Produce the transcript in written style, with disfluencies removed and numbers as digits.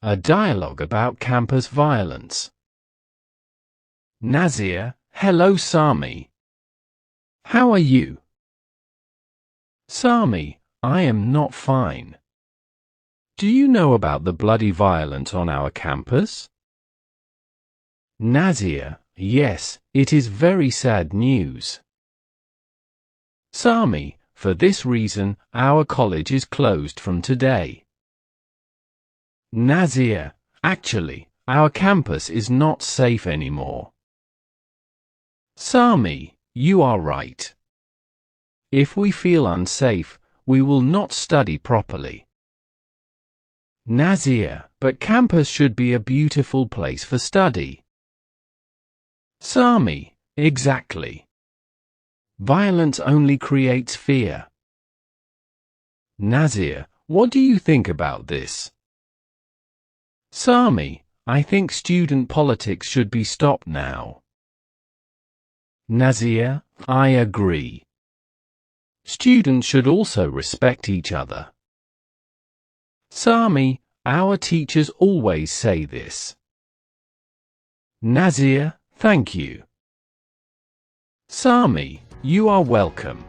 A dialogue about campus violence. Nazir: Hello Sami. How are you? Sami: I am not fine. Do you know about the bloody violence on our campus? Nazir: Yes, it is very sad news. Sami: For this reason, our college is closed from today. Nazir: Actually, our campus is not safe anymore. Sami: You are right. If we feel unsafe, we will not study properly. Nazir: But campus should be a beautiful place for study. Sami: Exactly. Violence only creates fear. Nazir: What do you think about this? Sami: I think student politics should be stopped now. Nazir: I agree. Students should also respect each other. Sami: Our teachers always say this. Nazir: Thank you. Sami: You are welcome.